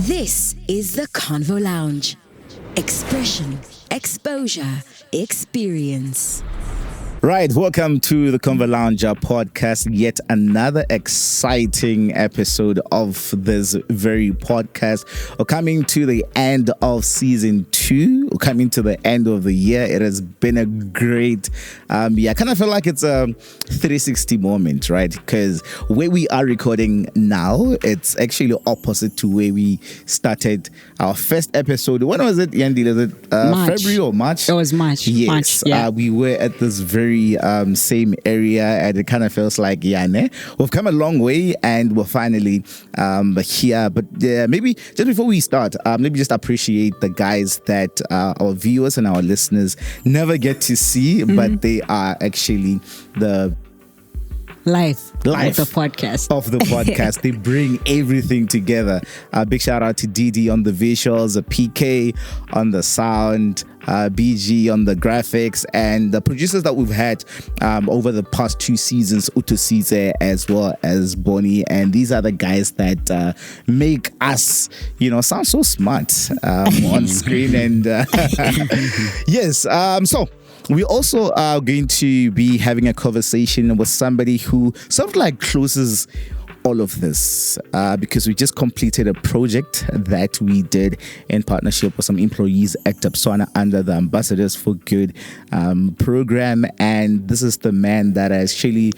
This is the Convo Lounge. Expression, exposure, experience. Right, welcome to the Convo Lounge podcast. Yet another exciting episode of this very podcast. We're coming to the end of season 2. We're coming to the end of the year. It has been a great, I kind of feel like it's a 360 moment, right? Because where we are recording now, it's actually opposite to where we started our first episode. When was it, Yandi? Was it February or March? It was March. Yes, March, yeah. We were at this very same area, and it kind of feels like we've come a long way and we're finally here. But maybe just before we start, maybe just appreciate the guys that our viewers and our listeners never get to see, but they are actually the life of the podcast. They bring everything together. Big shout out to Didi on the visuals, PK on the sound, BG on the graphics, and the producers that we've had over the past 2 seasons, Utosize as well as Bonnie. And these are the guys that make us, sound so smart on screen. And yes, so we also are going to be having a conversation with somebody who sort of like closes all of this because we just completed a project that we did in partnership with some employees at Debswana under the Ambassadors for Good program. And this is the man that actually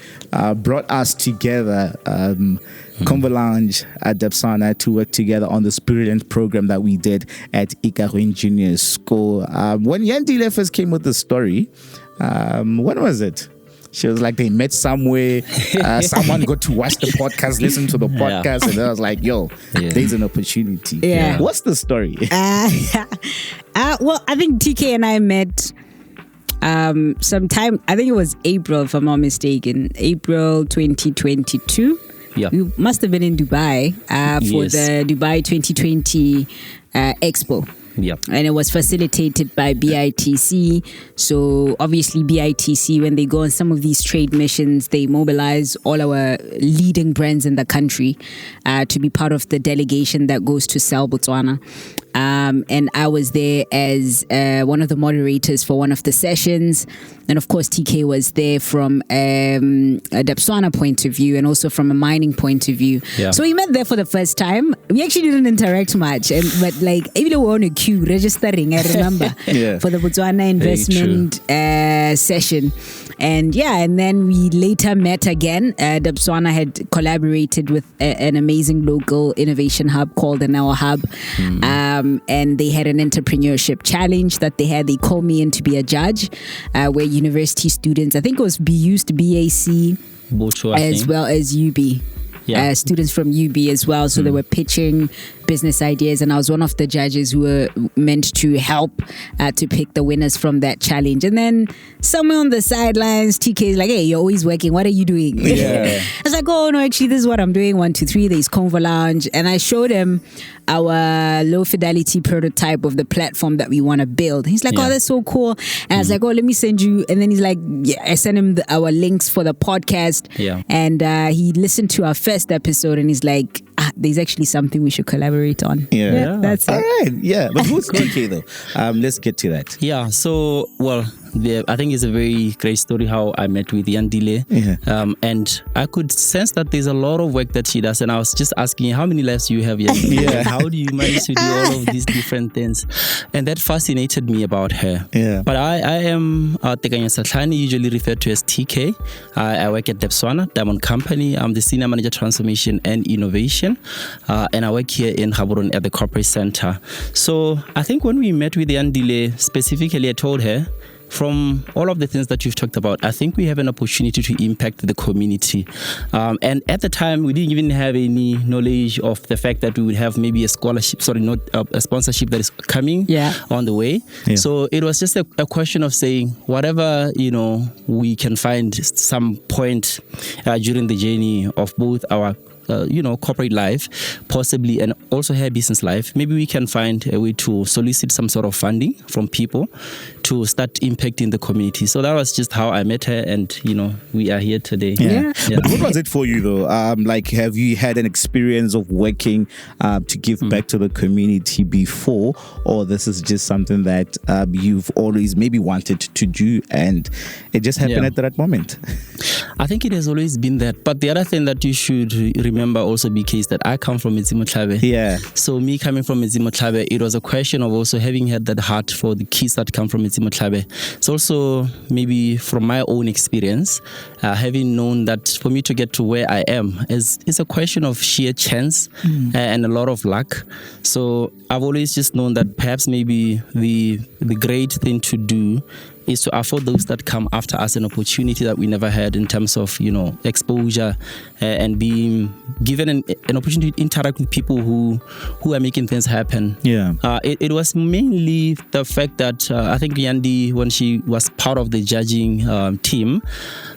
brought us together, Convo Lounge at Debswana, to work together on this brilliant program that we did at Ikaruin Junior School. When Yandile first came with the story, when was it? She was like, they met somewhere, someone got to watch the podcast, listen to the podcast, and I was like, yo, there's an opportunity. Yeah. What's the story? Well, I think TK and I met sometime, I think it was April, if I'm not mistaken, April 2022. Yeah. We must have been in Dubai for the Dubai 2020 Expo. Yep. And it was facilitated by BITC. So obviously BITC, when they go on some of these trade missions, they mobilize all our leading brands in the country to be part of the delegation that goes to sell Botswana. And I was there as one of the moderators for one of the sessions. And of course, TK was there from a Debswana point of view and also from a mining point of view. Yeah. So we met there for the first time. We actually didn't interact much, but like even though we were on a queue registering, I remember, for the Botswana investment session. And and then we later met again. Debswana had collaborated with an amazing local innovation hub called the Now Hub. And they had an entrepreneurship challenge that they had. They called me in to be a judge where university students, I think it was BAC, as well as UB. Students from UB as well. So they were pitching business ideas, and I was one of the judges who were meant to help to pick the winners from that challenge. And then somewhere on the sidelines, TK is like, hey, you're always working. What are you doing? I was like, oh, no, actually, this is what I'm doing. 1, 2, 3, there's Convo Lounge. And I showed him our low fidelity prototype of the platform that we want to build. He's like, oh, that's so cool. And I was like, oh, let me send you. And then he's like, I sent him our links for the podcast. And he listened to our first episode and he's like, there's actually something we should collaborate on. That's it. All right, but who's TK though? Let's get to that. So, I think it's a very great story how I met with Yandile. And I could sense that there's a lot of work that she does. And I was just asking, how many lives do you have, Yandile? How do you manage to do all of these different things? And that fascinated me about her. But I am Tekanyo Tshetlhane, usually referred to as TK. I work at Debswana Diamond Company. I'm the Senior Manager Transformation and Innovation. And I work here in Gaborone at the Corporate Center. So I think when we met with Yandile, specifically I told her, from all of the things that you've talked about, I think we have an opportunity to impact the community. And at the time, we didn't even have any knowledge of the fact that we would have maybe a scholarship, a sponsorship that is coming on the way. So it was just a question of saying, whatever, we can find some point during the journey of both our corporate life, possibly, and also her business life, maybe we can find a way to solicit some sort of funding from people to start impacting the community. So that was just how I met her, and we are here today. Yeah. But what was it for you though? Like, have you had an experience of working to give back to the community before, or this is just something that you've always maybe wanted to do and it just happened at that moment? I think it has always been that. But the other thing that you should remember also, BK, is that I come from Tshetlhane. Yeah. So me coming from Tshetlhane, it was a question of also having had that heart for the kids that come from Tshetlhane. It's also maybe from my own experience, having known that for me to get to where I am is a question of sheer chance and a lot of luck. So I've always just known that perhaps maybe the great thing to do is to afford those that come after us an opportunity that we never had in terms of, exposure and being given an opportunity to interact with people who are making things happen. Yeah. It was mainly the fact that I think Yandi, when she was part of the judging team,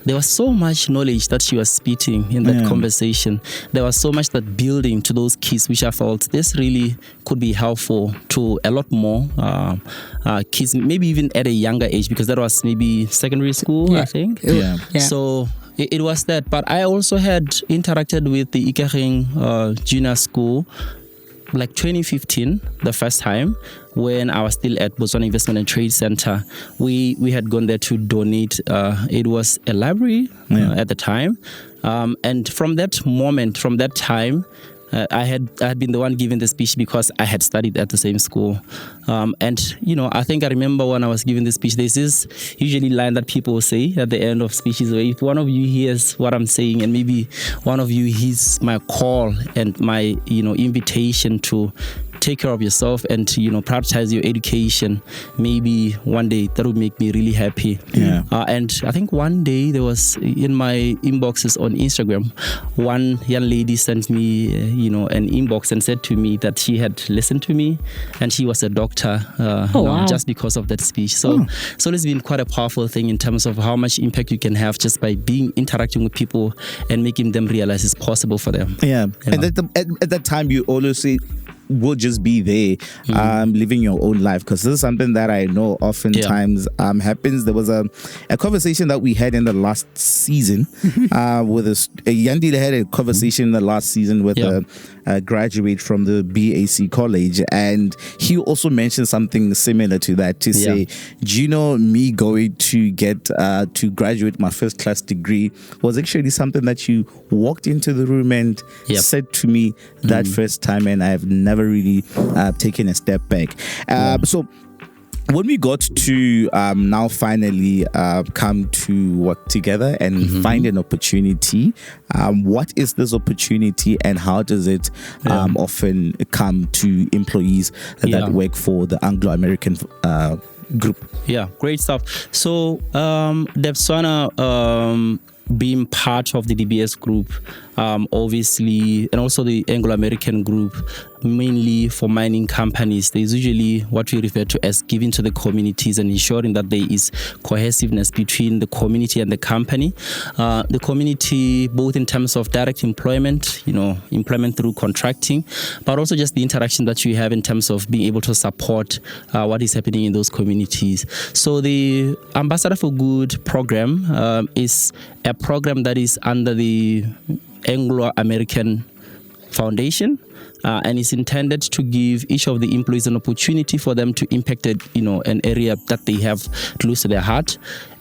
there was so much knowledge that she was spitting in that conversation. There was so much that building to those kids, which I felt this really could be helpful to a lot more kids, maybe even at a younger age, because that was maybe secondary school, I think. Yeah. So it was that. But I also had interacted with the Ikageng Junior School like 2015, the first time, when I was still at Botswana Investment and Trade Center. We had gone there to donate. It was a library at the time. And from that moment, from that time, I had been the one giving the speech because I had studied at the same school. And, I think I remember when I was giving the speech, there's this usually line that people say at the end of speeches where if one of you hears what I'm saying and maybe one of you hears my call and my, invitation to take care of yourself and prioritize your education, maybe one day that would make me really happy. And I think one day there was in my inboxes on Instagram, one young lady sent me an inbox and said to me that she had listened to me and she was a doctor just because of that speech. So it's been quite a powerful thing in terms of how much impact you can have just by interacting with people and making them realize it's possible for them. And at that time you always say will just be there living your own life, because this is something that I know oftentimes happens. There was a conversation that we had in the last season with Yandi had a conversation in the last season with a graduate from the BAC college, and he also mentioned something similar to that, to say, do you know, me going to get to graduate my first class degree was actually something that you walked into the room and said to me that first time, and I've never really taken a step back. So when we got to now finally come to work together and find an opportunity, what is this opportunity and how does it often come to employees that work for the Anglo-American group? Yeah, great stuff. So Debswana, being part of the DBS group, obviously, and also the Anglo-American group, mainly for mining companies, there's usually what we refer to as giving to the communities and ensuring that there is cohesiveness between the community and the company. The community, both in terms of direct employment, employment through contracting, but also just the interaction that you have in terms of being able to support what is happening in those communities. So the Ambassador for Good program is a program that is under the Anglo-American Foundation, and is intended to give each of the employees an opportunity for them to impact an area that they have close to their heart.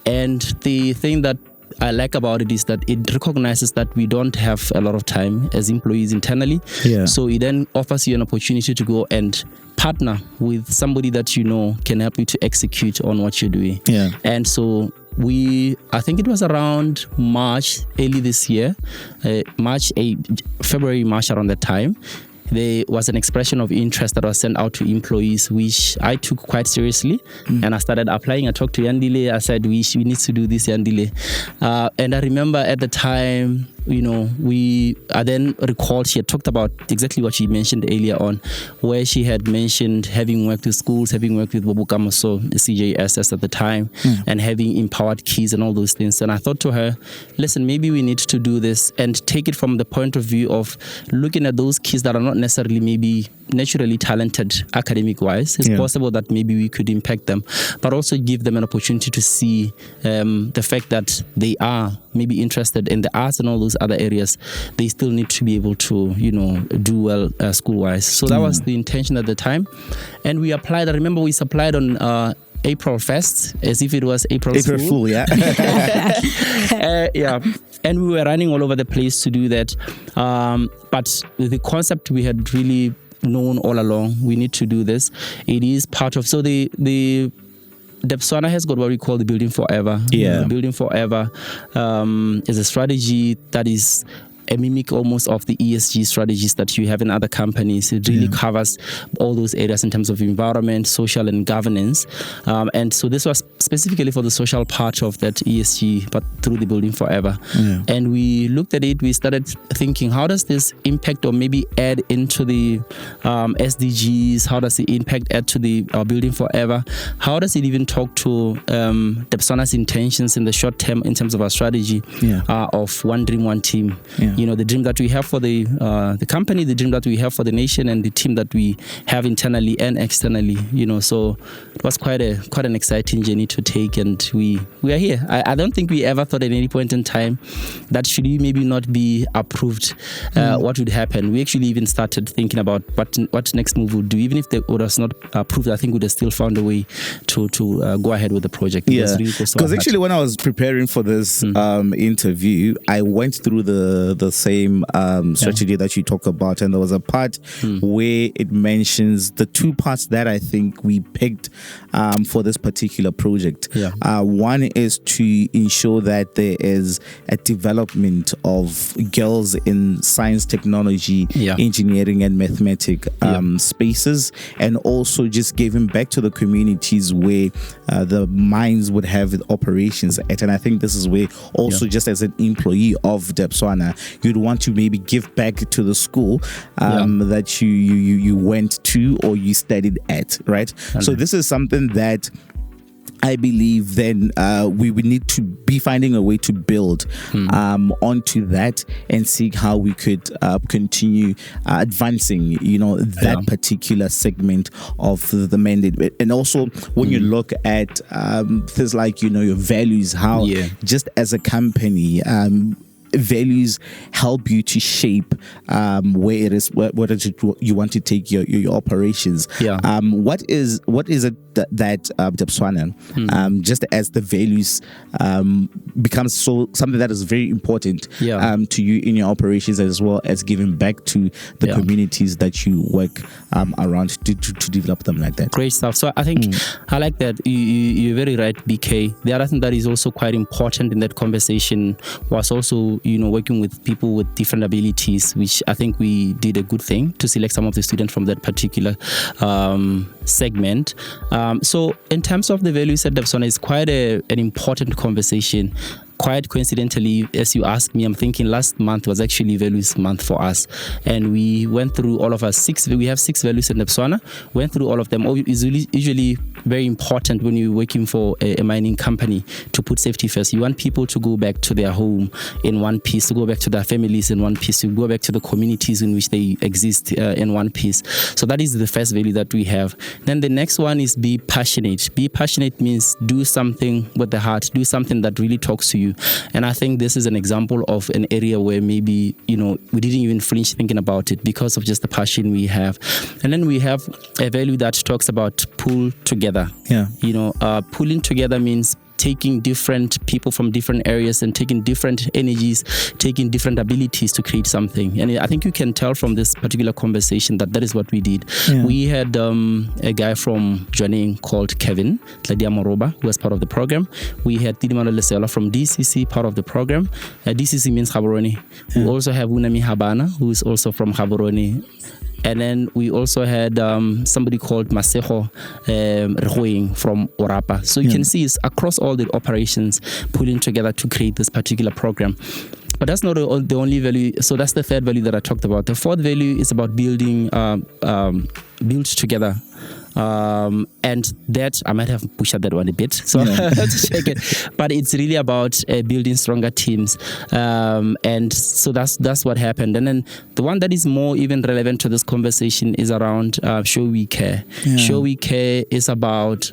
And the thing that I like about it is that it recognizes that we don't have a lot of time as employees internally. So it then offers you an opportunity to go and partner with somebody that can help you to execute on what you're doing. And so I think it was around March, early this year, February, March, around that time, there was an expression of interest that was sent out to employees, which I took quite seriously. And I started applying. I talked to Yandile. I said, we need to do this, Yandile. And I remember at the time, I then recalled she had talked about exactly what she mentioned earlier on, where she had mentioned having worked with schools, having worked with Bobukamoso, CJSS at the time, and having empowered kids and all those things. And I thought to her, listen, maybe we need to do this and take it from the point of view of looking at those kids that are not necessarily maybe naturally talented academic-wise. It's possible that maybe we could impact them, but also give them an opportunity to see the fact that they are maybe interested in the arts and all those other areas. They still need to be able to, do well school-wise. So that was the intention at the time. And we applied, I remember we supplied on April 1st, as if it was April Fool, yeah. Yeah. And we were running all over the place to do that. But the concept we had really known all along, we need to do this. It is part of, so the Debswana has got what we call the Building Forever. Yeah. Building Forever is a strategy that is a mimic almost of the ESG strategies that you have in other companies. It really covers all those areas in terms of environment, social and governance. And so this was specifically for the social part of that ESG, but through the Building Forever. Yeah. And we looked at it, we started thinking, how does this impact or maybe add into the SDGs? How does the impact add to the Building Forever? How does it even talk to Debswana's intentions in the short term in terms of our strategy of one dream, one team? Yeah. The dream that we have for the company, the dream that we have for the nation, and the team that we have internally and externally. So it was quite an exciting journey to take, and we are here. I don't think we ever thought at any point in time that should we maybe not be approved, what would happen. We actually even started thinking about what next move would do. Even if it was not approved, I think we'd have still found a way to go ahead with the project. Yeah, because actually when I was preparing for this interview, I went through the same strategy that you talk about, and there was a part where it mentions the two parts that I think we picked for this particular project. One is to ensure that there is a development of girls in science, technology, engineering and mathematics spaces, and also just giving back to the communities where the mines would have operations at. And I think this is where also just as an employee of Debswana, you'd want to maybe give back to the school that you went to or you studied at, right? So this is something that I believe then we would need to be finding a way to build onto that and see how we could continue advancing, that particular segment of the mandate. And also when you look at things like, your values, how just as a company, values help you to shape where it is what is it you want to take your operations. What is it that Debswana just as the values becomes something that is very important to you in your operations, as well as giving back to the communities that you work around to develop them like that. Great stuff. So I think I like that. You're very right, BK. The other thing that is also quite important in that conversation was also working with people with different abilities, which I think we did a good thing to select some of the students from that particular segment. So in terms of the values at Debswana, it's quite an important conversation. Quite coincidentally, as you asked me, I'm thinking last month was actually Values Month for us. And we went through all of our we have 6 values in Debswana, went through all of them. It's usually very important when you're working for a mining company to put safety first. You want people to go back to their home in one piece, to go back to their families in one piece, to go back to the communities in which they exist in one piece. So that is the first value that we have. Then the next one is be passionate. Be passionate means do something with the heart, do something that really talks to you. And I think this is an example of an area where maybe, we didn't even flinch thinking about it because of just the passion we have. And then we have a value that talks about pull together. Pulling together means taking different people from different areas and taking different energies, taking different abilities to create something. And I think you can tell from this particular conversation that is what we did. We had a guy from Joining called Kevin Moroba, who was part of the program. We had Tidimano Lesela from DCC, part of the program. DCC means Gaborone. We also have Unami Habana, who is also from Gaborone. And then we also had somebody called Masejo Rehoing from Orapa. So you can see it's across all the operations pulling together to create this particular program. But that's not the only value. So that's the third value that I talked about. The fourth value is about building, build together. And that I might have pushed up that one a bit, so I have to check it. But it's really about building stronger teams, and so that's what happened. And then the one that is more even relevant to this conversation is around Show We Care. Show We Care is about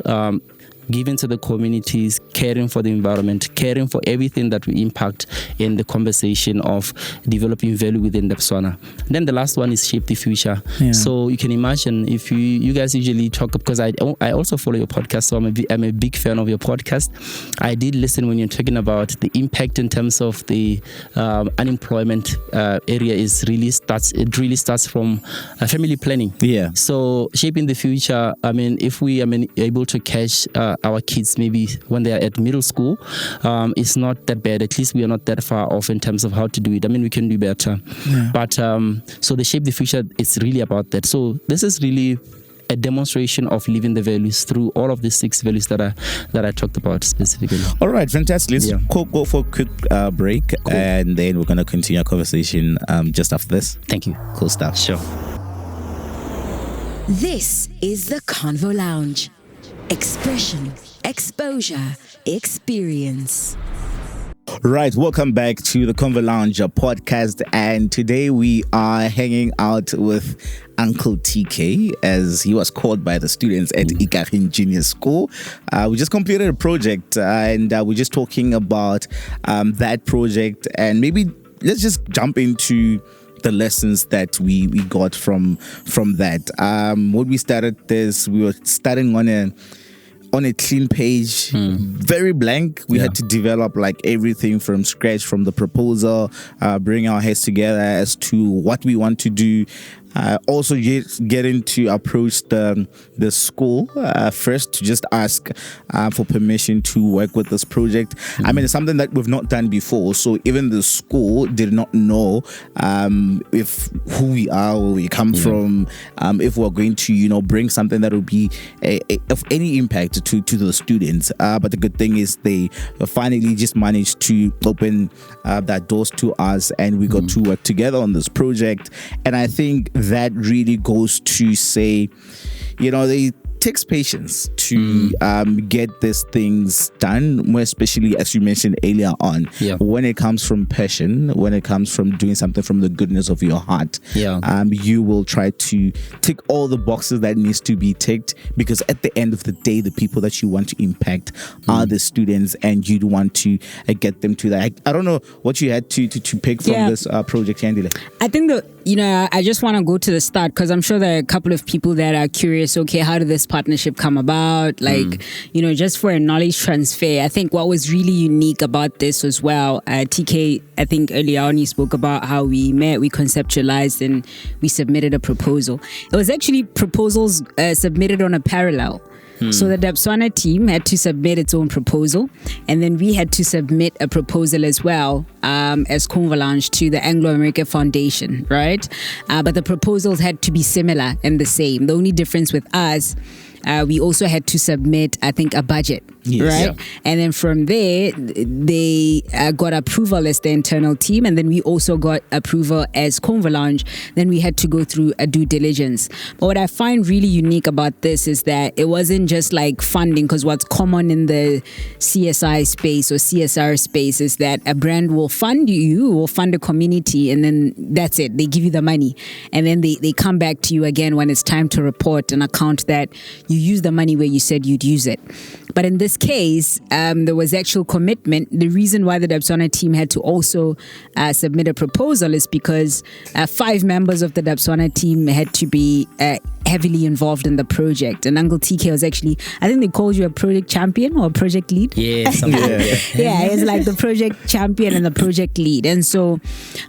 giving to the communities, caring for the environment, caring for everything that we impact in the conversation of developing value within Debswana. Then the last one is Shape the Future. So you can imagine if you guys usually talk, because I also follow your podcast, so I'm a big fan of your podcast. I did listen when you're talking about the impact in terms of the unemployment area it really starts from family planning. So shaping the future, if we are able to catch our kids maybe when they are at middle school, it's not that bad. At least we are not that far off in terms of how to do it. We can do better. But so the Shape the Future, it's really about that. So this is really a demonstration of living the values through all of the 6 values that I talked about specifically. All right, fantastic. Let's go for a quick break, and then we're going to continue our conversation just after this. Thank you. Cool stuff. Sure. This is the Convo Lounge. Expression, exposure, experience. Right, welcome back to the Convo Lounge podcast, and today we are hanging out with Uncle TK, as he was called by the students at Ikageng Junior School. We just completed a project, and we're just talking about that project, and maybe let's just jump into the lessons that we got from that. When we started this, we were starting on a clean page, very blank. We had to develop like everything from scratch, from the proposal, bring our heads together as to what we want to do. Also getting to approach the school first to just ask for permission to work with this project. It's something that we've not done before, so even the school did not know if who we are, where we come from, if we're going to bring something that will be of any impact to the students. But the good thing is they finally just managed to open that doors to us, and we got to work together on this project. And I think that really goes to say, they takes patience to get these things done, more especially as you mentioned earlier on, when it comes from passion, when it comes from doing something from the goodness of your heart. You will try to tick all the boxes that needs to be ticked, because at the end of the day, the people that you want to impact are the students, and you want to get them to that. I don't know what you had to pick from this project, Yandile. I think that I just want to go to the start, because I'm sure there are a couple of people that are curious, okay, how did this partnership come about? Like, just for a knowledge transfer. I think what was really unique about this as well, TK, I think earlier on you spoke about how we met, we conceptualized, and we submitted a proposal. It was actually proposals submitted on a parallel. So the Debswana team had to submit its own proposal, and then we had to submit a proposal as well as Convo Lounge to the Anglo-American Foundation, right? But the proposals had to be similar and the same. The only difference with us, we also had to submit, I think, a budget. Right? And then from there, they got approval as the internal team, and then we also got approval as Convo Lounge. Then we had to go through a due diligence. But what I find really unique about this is that it wasn't just like funding, because what's common in the CSI space or CSR space is that a brand will fund you, will fund a community, and then that's it. They give you the money, and then they come back to you again when it's time to report an account that you use the money where you said you'd use it. But in this case, there was actual commitment. The reason why the Debswana team had to also submit a proposal is because 5 members of the Debswana team had to be heavily involved in the project. And Uncle TK was actually, I think they called you a project champion or a project lead. Yeah, it's like the project champion and the project lead. And so,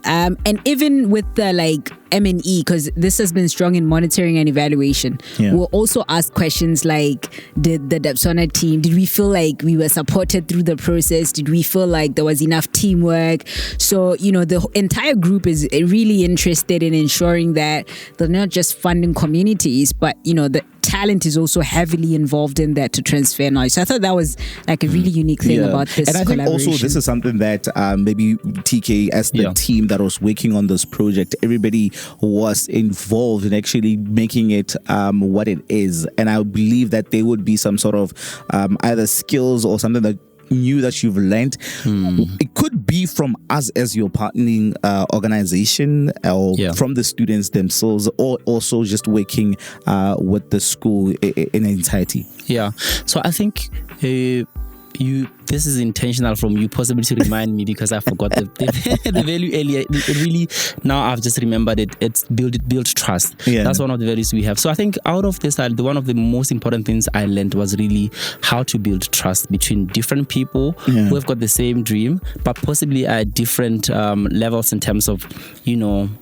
and even with the like M&E, because this has been strong in monitoring and evaluation, we'll also ask questions like, did the Debswana team, did we feel like we were supported through the process? Did we feel like there was enough teamwork? So, the entire group is really interested in ensuring that they're not just funding communities, but, the talent is also heavily involved in that to transfer knowledge. So I thought that was like a really unique thing about this. And I think also this is something that maybe TK, as the team that was working on this project, everybody was involved in actually making it what it is. And I believe that there would be some sort of either skills or something that new that you've learned. It could be from us as your partnering organization, or from the students themselves, or also just working with the school in entirety. Yeah. So I think this is intentional from you, possibly to remind me, because I forgot the value earlier. It really, now I've just remembered it. It's build trust. That's one of the values we have. So I think out of this, one of the most important things I learned was really how to build trust between different people who have got the same dream, but possibly at different levels in terms of,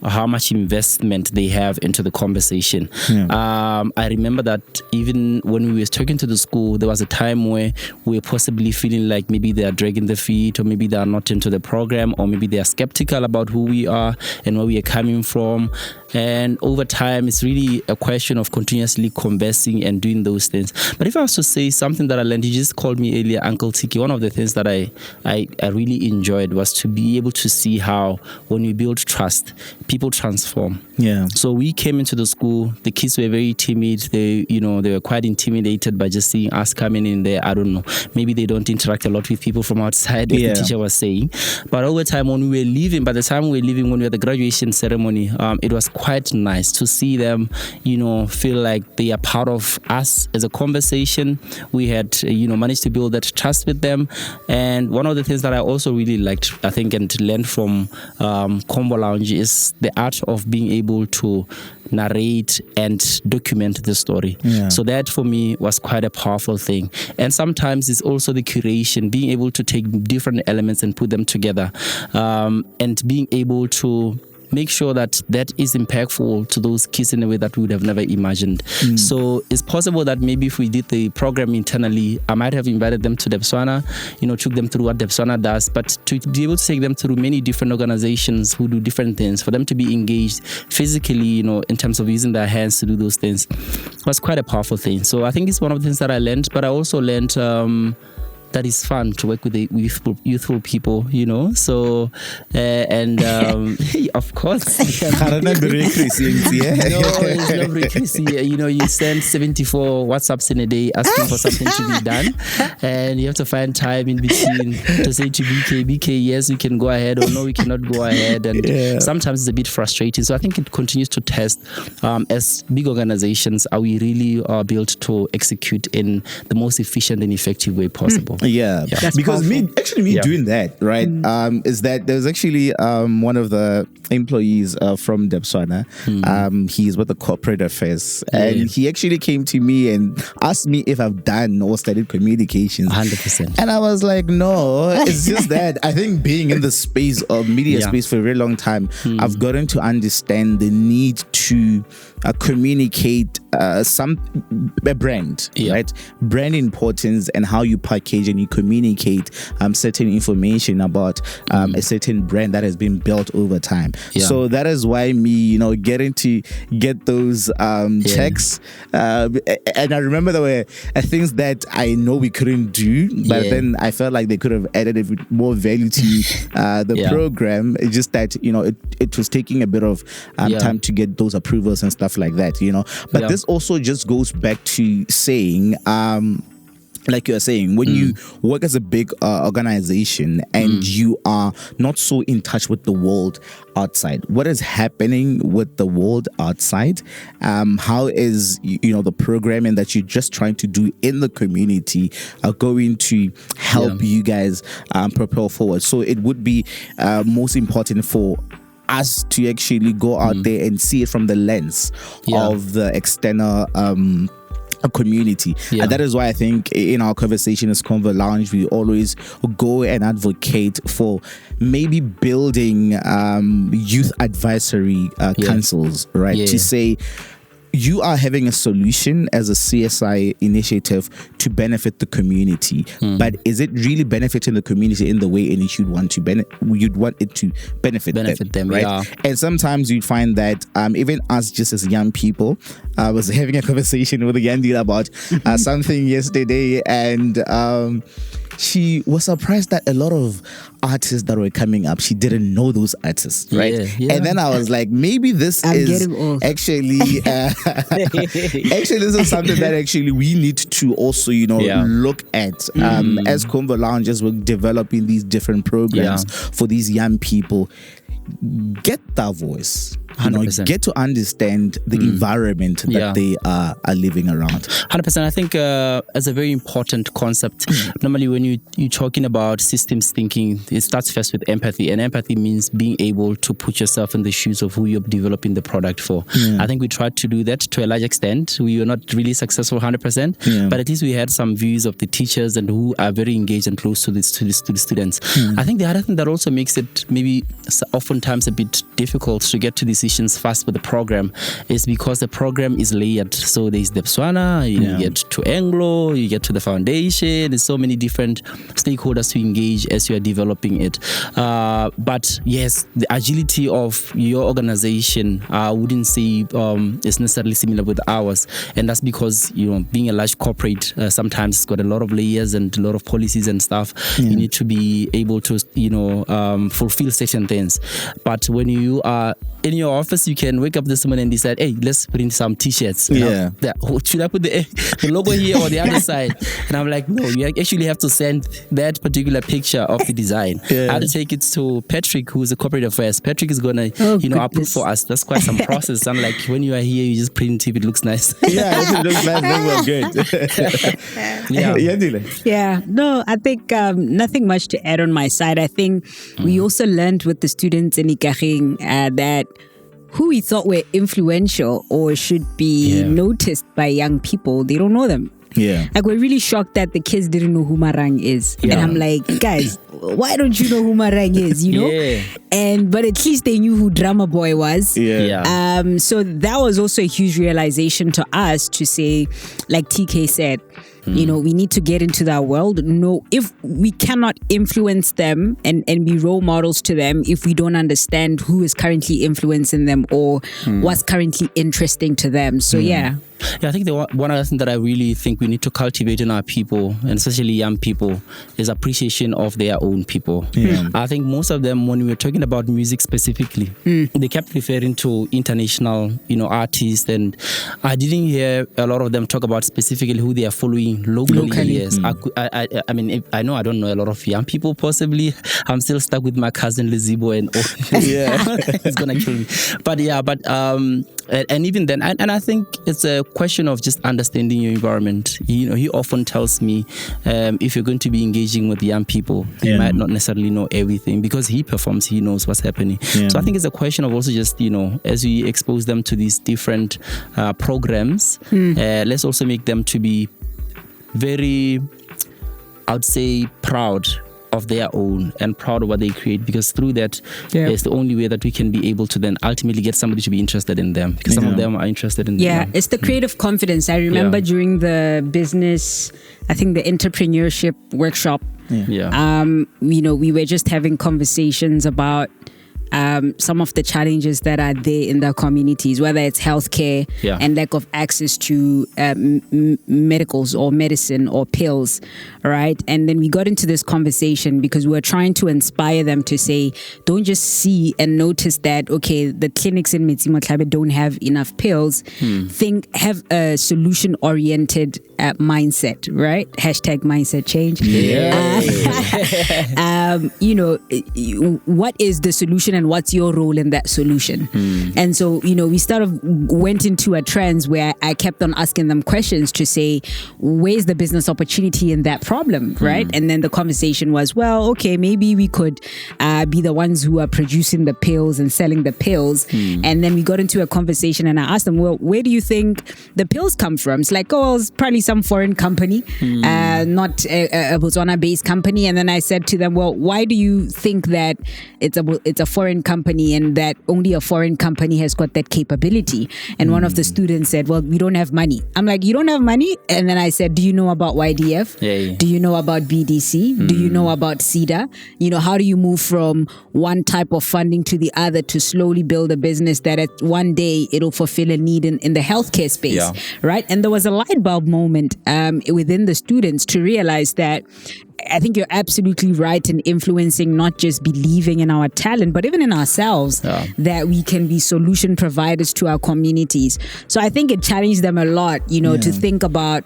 how much investment they have into the conversation. I remember that even when we were talking to the school, there was a time where we were possibly feeling like maybe they are dragging their feet, or maybe they are not into the program, or maybe they are skeptical about who we are and where we are coming from. And over time, it's really a question of continuously conversing and doing those things. But if I was to say something that I learned, you just called me earlier Uncle Tiki. One of the things that I really enjoyed was to be able to see how when we build trust, people transform. So we came into the school, the kids were very timid. They were quite intimidated by just seeing us coming in there. I don't know. Maybe they don't interact a lot with people from outside, as the teacher was saying. But over time, when we were leaving, by the time we were leaving, when we were at the graduation ceremony, it was quite nice to see them, feel like they are part of us as a conversation. We had, managed to build that trust with them. And one of the things that I also really liked, I think, and learned from Convo Lounge is the art of being able to narrate and document the story. So that for me was quite a powerful thing. And sometimes it's also the curation, being able to take different elements and put them together, and being able to make sure that is impactful to those kids in a way that we would have never imagined. So it's possible that maybe if we did the program internally, I might have invited them to Debswana, took them through what Debswana does, but to be able to take them through many different organizations who do different things, for them to be engaged physically, in terms of using their hands to do those things, was quite a powerful thing. So I think it's one of the things that I learned, but I also learned that is fun to work with the youthful people, So, and of course, no, it's not very crazy. You send 74 WhatsApps in a day asking for something to be done, and you have to find time in between to say to BK, yes, we can go ahead, or no, we cannot go ahead, and sometimes it's a bit frustrating. So I think it continues to test as big organizations, are we really built to execute in the most efficient and effective way possible. Because powerful. me doing that, right, is that there's actually one of the employees from Debswana. He's with the corporate affairs, and he actually came to me and asked me if I've done or studied communications. 100%. And I was like, no, it's just that I think being in the space of media space for a very long time, I've gotten to understand the need to communicate a brand, right? Brand importance, and how you package and you communicate certain information about a certain brand that has been built over time. So that is why me, getting to get those checks, and I remember there were things that I know we couldn't do, but then I felt like they could have added more value to the program. It's just that it was taking a bit of time to get those approvals and stuff like that, but this also just goes back to saying like you're saying, when you work as a big organization and you are not so in touch with the world outside, what is happening with the world outside? How is the programming that you're just trying to do in the community going to help you guys propel forward? So it would be most important for us to actually go out there and see it from the lens of the external community. And that is why I think in our conversation as Convo Lounge, we always go and advocate for maybe building youth advisory councils, right? To say, you are having a solution as a CSI initiative to benefit the community, but is it really benefiting the community in the way in which you'd want it to benefit them, right? Yeah. And sometimes you'd find that even us, just as young people, I was having a conversation with a young deal about something yesterday, and she was surprised that a lot of artists that were coming up, she didn't know those artists, right? Yeah. And then I was like, maybe this is actually actually this is something that actually we need to also, look at as Convo Lounges. We're developing these different programs for these young people. Get that voice. 100%. Get to understand the environment that they are living around. 100%. I think it's a very important concept. Normally, when you're talking about systems thinking, it starts first with empathy, and empathy means being able to put yourself in the shoes of who you're developing the product for. I think we tried to do that to a large extent. We were not really successful 100%, but at least we had some views of the teachers and who are very engaged and close to the students. I think the other thing that also makes it maybe oftentimes a bit difficult to get to decisions fast with the program is because the program is layered. So there's Debswana, you get to Anglo, you get to the foundation. There's so many different stakeholders to engage as you are developing it. But yes, the agility of your organization, I wouldn't say is necessarily similar with ours, and that's because being a large corporate, sometimes it's got a lot of layers and a lot of policies and stuff. You need to be able to fulfill certain things. But when you are in your office, you can wake up this morning and decide, hey, let's print some t-shirts. Should I put the logo here or the other side? And I'm like, no, you actually have to send that particular picture of the design. I had to take it to Patrick, who's a corporate affairs. Patrick is gonna approve for us. That's quite some process. I'm like, when you are here, you just print if it looks nice. If it looks nice, then we're good. Yeah, no, I think nothing much to add on my side. I think we also learned with the students in Ikageng that who we thought were influential or should be noticed by young people, they don't know them. Yeah. Like, we're really shocked that the kids didn't know who Marang is. And I'm like, guys, why don't you know who Marang is, but at least they knew who Drama Boy was. So that was also a huge realization to us to say, like TK said, we need to get into that world. No, if we cannot influence them and be role models to them if we don't understand who is currently influencing them or what's currently interesting to them. So I think one other thing that I really think we need to cultivate in our people, and especially young people, is appreciation of their own people. I think most of them, when we were talking about music specifically, they kept referring to international, artists, and I didn't hear a lot of them talk about specifically who they are following locally. Yes, I mean, I know I don't know a lot of young people. Possibly, I'm still stuck with my cousin Lizibo, and it's gonna kill me. And even then, and I think it's a question of just understanding your environment. He often tells me, if you're going to be engaging with young people, they might not necessarily know everything because he performs, he knows what's happening. So I think it's a question of also just, as we expose them to these different programs, let's also make them to be very, I would say, proud of their own and proud of what they create, because through that is the only way that we can be able to then ultimately get somebody to be interested in them, because some of them are interested in them. It's the creative confidence. I remember during the business, I think the entrepreneurship workshop, we were just having conversations about some of the challenges that are there in the communities, whether it's healthcare and lack of access to medicals or medicine or pills, right? And then we got into this conversation because we were trying to inspire them to say, don't just see and notice that, okay, the clinics in Metsimotlhabe don't have enough pills. Have a solution-oriented mindset, right? Hashtag mindset change. What is the solution and what's your role in that solution? And so, we went into a trance where I kept on asking them questions to say, where's the business opportunity in that problem, right? And then the conversation was, well, okay, maybe we could be the ones who are producing the pills and selling the pills. And then we got into a conversation and I asked them, well, where do you think the pills come from? It's like, oh, it's probably some foreign company, not a Botswana-based company. And then I said to them, well, why do you think that it's a foreign foreign company and that only a foreign company has got that capability. And one of the students said, well, we don't have money. I'm like, you don't have money? And then I said, do you know about YDF? Yeah. Do you know about BDC? Do you know about CEDA? How do you move from one type of funding to the other to slowly build a business that at one day it'll fulfill a need in the healthcare space, right? And there was a light bulb moment within the students to realize that I think you're absolutely right in influencing, not just believing in our talent, but even in ourselves, that we can be solution providers to our communities. So I think it challenged them a lot, to think about,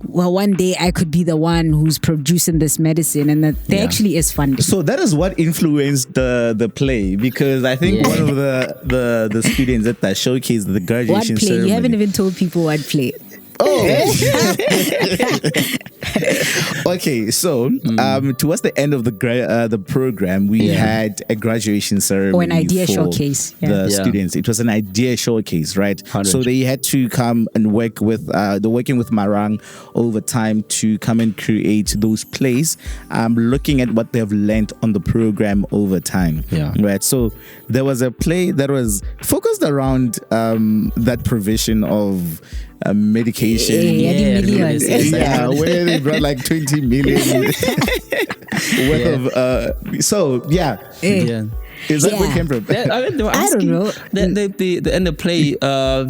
well, one day I could be the one who's producing this medicine, and that there actually is funding. So that is what influenced the play, because I think one of the students at that showcase, the graduation what play? ceremony. You haven't even told people what play. Oh. Okay, so towards the end of the program, we had a graduation ceremony or an idea for showcase. The students. It was an idea showcase, right? 100. So they had to come and work with they're working with Marang over time to come and create those plays, looking at what they've learned on the program over time. Right. So there was a play that was focused around that provision of medication. Where they brought like 20 million worth of Is that where it came from? I don't know. The play,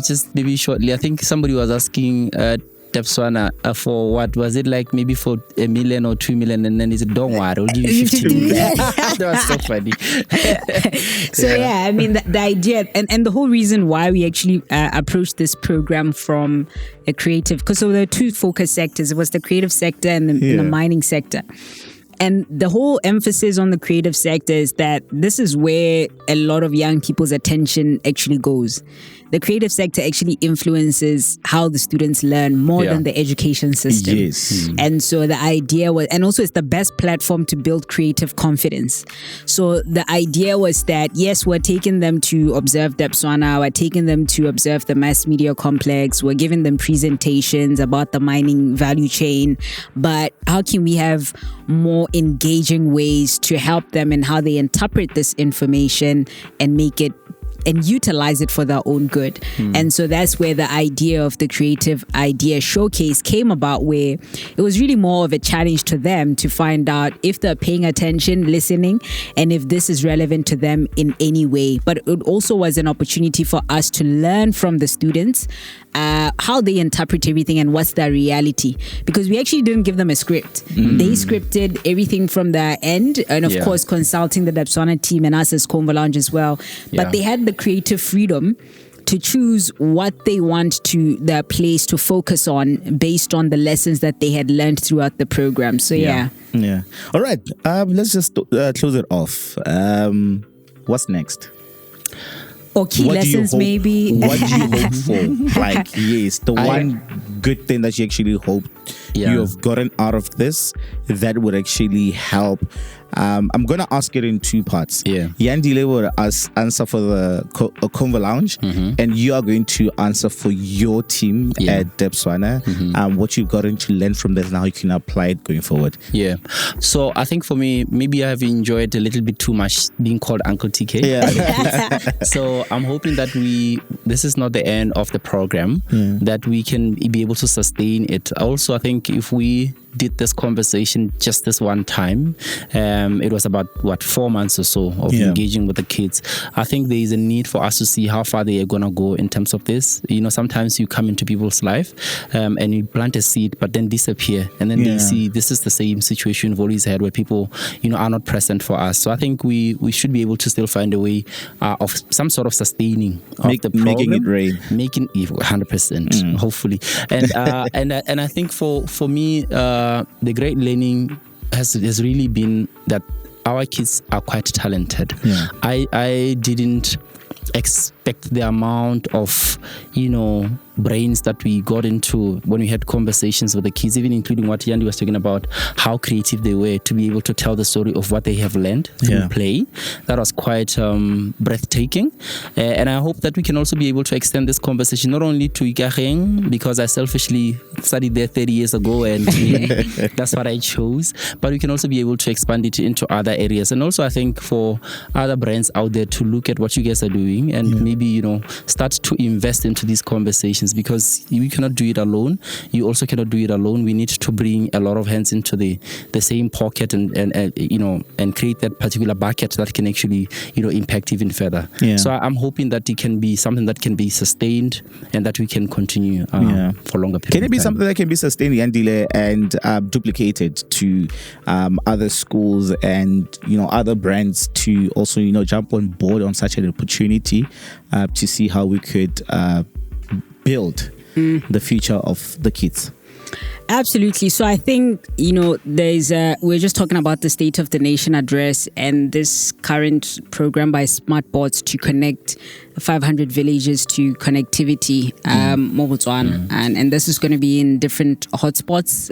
just maybe shortly, I think somebody was asking Debswana for what was it, like maybe for $1 million or $2 million, and then he said, don't worry, I'll give you 15 million. That was so funny. So I mean the idea and the whole reason why we actually approached this program from a creative, because there were two focus sectors. It was the creative sector and the mining sector. And the whole emphasis on the creative sector is that this is where a lot of young people's attention actually goes. The creative sector actually influences how the students learn more than the education system. Yes. And so the idea was, and also it's the best platform to build creative confidence. So the idea was that, yes, we're taking them to observe Debswana, we're taking them to observe the mass media complex, we're giving them presentations about the mining value chain, but how can we have more engaging ways to help them in how they interpret this information and make it and utilize it for their own good. And so that's where the idea of the creative idea showcase came about, where it was really more of a challenge to them to find out if they're paying attention, listening, and if this is relevant to them in any way. But it also was an opportunity for us to learn from the students how they interpret everything and what's their reality, because we actually didn't give them a script. They scripted everything from their end, and of course consulting the Debswana team and us as Convo Lounge as well, but they had the creative freedom to choose what they want to their place to focus on based on the lessons that they had learned throughout the program. So All right, let's just close it off. What's next? Key lessons, maybe. What do you hope for? Like, one good thing that you actually hope you have gotten out of this that would actually help. I'm going to ask it in two parts. Yandile will answer for the Convo Lounge, and you are going to answer for your team at Debswana, what you've gotten to learn from this and how you can apply it going forward. So I think for me, maybe I have enjoyed a little bit too much being called Uncle TK. So I'm hoping that this is not the end of the program, that we can be able to sustain it. Also, I think if we did this conversation just this one time, it was about 4 months or so of engaging with the kids. I think there is a need for us to see how far they are gonna go in terms of this. Sometimes you come into people's life and you plant a seed but then disappear, and then they see this is the same situation we've always had, where people are not present for us. So I think we should be able to still find a way of some sort of sustaining of the program, making it rain, making it 100%, hopefully. And I think for me, the great learning has really been that our kids are quite talented. I didn't expect the amount of brains that we got into when we had conversations with the kids, even including what Yandi was talking about, how creative they were to be able to tell the story of what they have learned through play. That was quite breathtaking. And I hope that we can also be able to extend this conversation not only to Ikageng, because I selfishly studied there 30 years ago and that's what I chose, but we can also be able to expand it into other areas. And also I think for other brands out there to look at what you guys are doing and maybe, start to invest into these conversations, because we cannot do it alone. You also cannot do it alone. We need to bring a lot of hands into the same pocket and create that particular bucket that can actually, impact even further. Yeah. So I'm hoping that it can be something that can be sustained and that we can continue for longer periods. Can it be something that can be sustained, Yandile, and duplicated to other schools and other brands to also jump on board on such an opportunity to see how we could build the future of the kids? Absolutely. So I think, we're just talking about the State of the Nation address and this current program by Smart Boards to connect 500 villages to connectivity, Botswana. And this is going to be in different hotspots.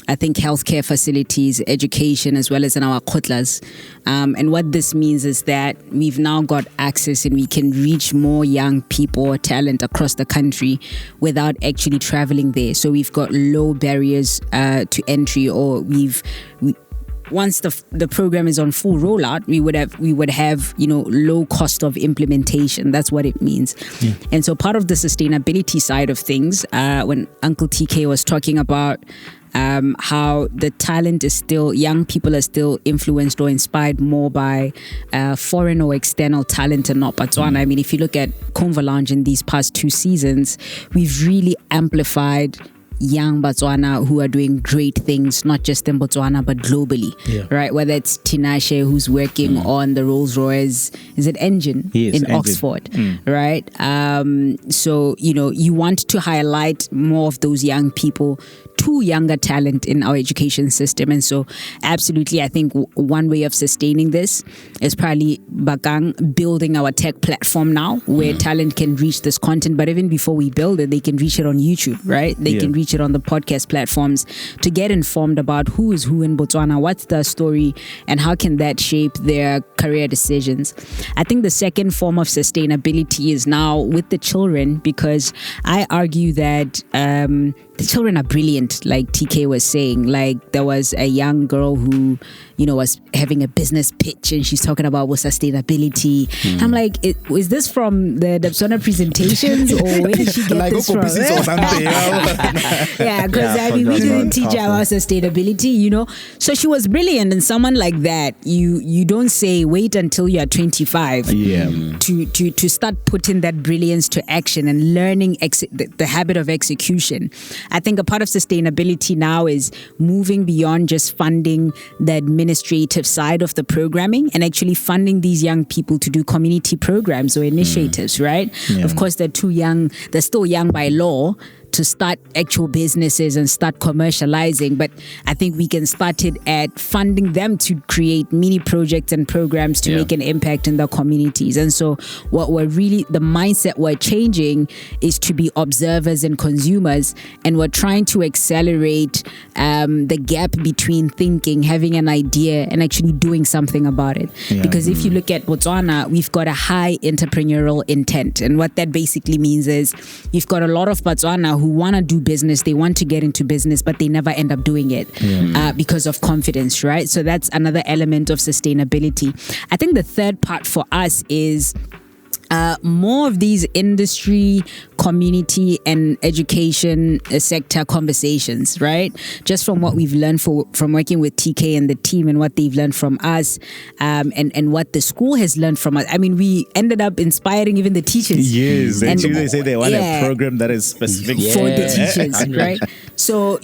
I think healthcare facilities, education, as well as in our kotlas. And what this means is that we've now got access and we can reach more young people or talent across the country without actually traveling there. So we've got low barriers to entry, or once the program is on full rollout, we would have low cost of implementation. That's what it means. Yeah. And so part of the sustainability side of things, when Uncle TK was talking about how the talent is still, young people are still influenced or inspired more by foreign or external talent and not Botswana. I mean, if you look at Convo Lounge in these past 2 seasons, we've really amplified young Botswana who are doing great things, not just in Botswana but globally, right? Whether it's Tinashe, who's working on the Rolls-Royce, is it engine in Oxford, right? So you want to highlight more of those young people to younger talent in our education system. And so absolutely, I think one way of sustaining this is probably Bakang building our tech platform now where talent can reach this content. But even before we build it, they can reach it on YouTube, right? They can reach it on the podcast platforms to get informed about who is who in Botswana, what's the story, and how can that shape their career decisions. I think the second form of sustainability is now with the children, because I argue that the children are brilliant, like TK was saying. Like, there was a young girl who, was having a business pitch and she's talking about sustainability. I'm like, is this from the Debswana presentations or where did she get this from? Yeah, because we didn't teach her about sustainability, So she was brilliant, and someone like that, you don't say wait until you are 25 to start putting that brilliance to action and learning the habit of execution. I think a part of sustainability now is moving beyond just funding the administrative side of the programming and actually funding these young people to do community programs or initiatives, right? Yeah. Of course, they're still young by law to start actual businesses and start commercializing, but I think we can start it at funding them to create mini projects and programs to make an impact in their communities. And so the mindset we're changing is to be observers and consumers, and we're trying to accelerate the gap between thinking, having an idea, and actually doing something about it. Because if you look at Botswana, we've got a high entrepreneurial intent, and what that basically means is you've got a lot of Botswana who want to do business, they want to get into business, but they never end up doing it because of confidence, right? So that's another element of sustainability. I think the third part for us is more of these industry, community, and education sector conversations, right? Just from what we've learned from working with TK and the team, and what they've learned from us, and what the school has learned from us. I mean, we ended up inspiring even the teachers. Yes, and they say they want a program that is specific for the teachers, right? So,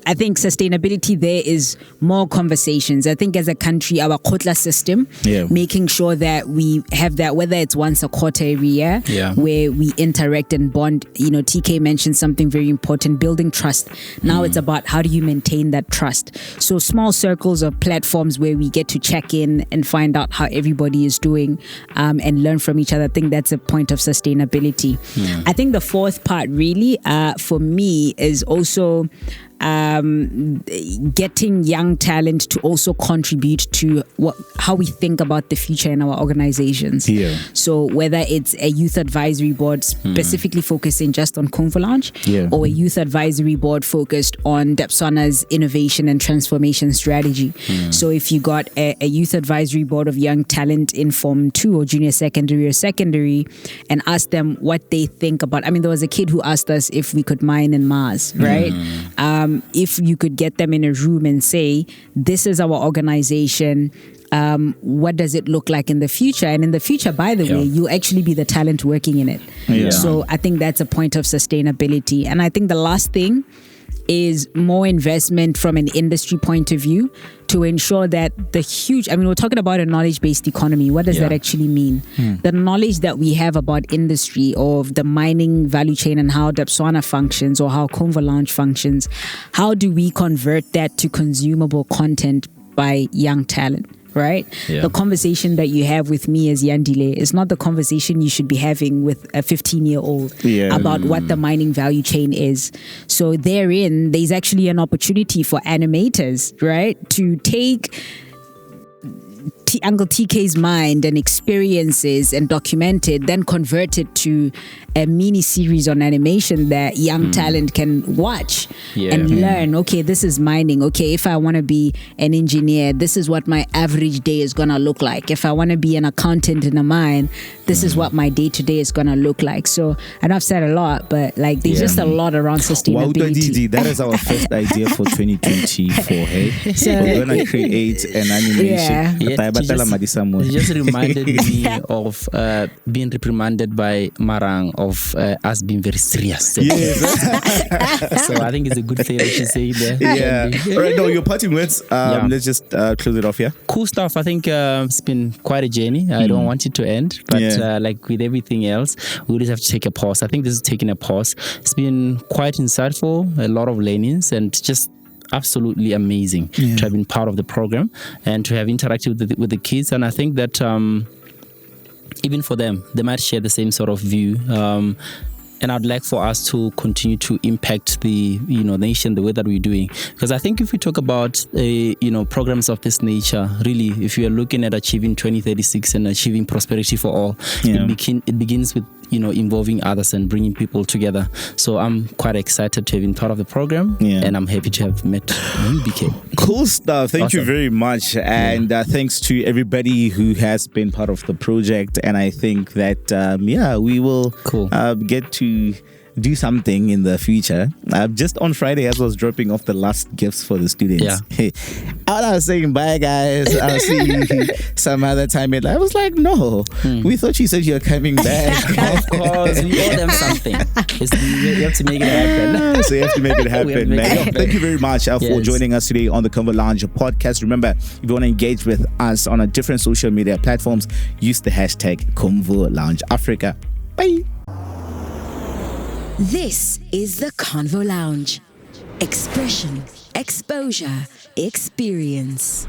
I think sustainability there is more conversations. I think as a country, our kotla system, making sure that we have that, whether it's once a quarter every year, where we interact and bond bond. TK mentioned something very important, building trust. Now it's about how do you maintain that trust. So small circles of platforms where we get to check in and find out how everybody is doing and learn from each other. I think that's a point of sustainability. I think the fourth part really for me is also getting young talent to also contribute to how we think about the future in our organizations. So whether it's a youth advisory board specifically focusing just on Convo Lounge, or a youth advisory board focused on Debswana's innovation and transformation strategy. So if you got a youth advisory board of young talent in Form 2 or junior secondary or secondary, and ask them what they think about, there was a kid who asked us if we could mine in Mars, right? If you could get them in a room and say, this is our organization, what does it look like in the future? And in the future, by the way, you'll actually be the talent working in it. So I think that's a point of sustainability. And I think the last thing is more investment from an industry point of view to ensure that we're talking about a knowledge-based economy. What does that actually mean? The knowledge that we have about industry, of the mining value chain and how Debswana functions or how Convo Lounge functions, how do we convert that to consumable content by young talent? Right? The conversation that you have with me as Yandile is not the conversation you should be having with a 15-year-old about what the mining value chain is. So therein, there's actually an opportunity for animators, right, to take Uncle TK's mind and experiences and document it, then convert it to a mini series on animation that young talent can watch and learn. Okay, this is mining. Okay, if I want to be an engineer, this is what my average day is gonna look like. If I want to be an accountant in a mine, this is what my day-to-day is gonna look like. So I know I've said a lot, but there's just a lot around sustainability. That is our first idea for 2024. Hey, so we're gonna create an animation. It just reminded me of being reprimanded by Marang of us being very serious. So I think it's a good thing that you say there. All right, no, your parting words. Let's just close it off here. Cool stuff. I think it's been quite a journey. I don't want it to end, but like with everything else, we just have to take a pause. I think this is taking a pause. It's been quite insightful, a lot of learnings, and just absolutely amazing to have been part of the program and to have interacted with the kids. And I think that even for them, they might share the same sort of view. And I'd like for us to continue to impact the nation the way that we're doing, because I think if we talk about programs of this nature, really, if you are looking at achieving 2036 and achieving prosperity for all, it begins with involving others and bringing people together. So I'm quite excited to have been part of the program, and I'm happy to have met you, BK. Cool stuff. Thank you very much, and thanks to everybody who has been part of the project. And I think that we will get to do something in the future. Just on Friday, as I was dropping off the last gifts for the students, I was saying, bye guys, I'll see you some other time. And I was like, no, we thought you said you're coming back. Of course, we owe them something. You have to make it happen. So you have to make it happen, man. Thank you very much for joining us today on the Convo Lounge podcast. Remember, if you want to engage with us on a different social media platforms, use the hashtag Convo Lounge Africa. Bye. This is the Convo Lounge. Expression, exposure, experience.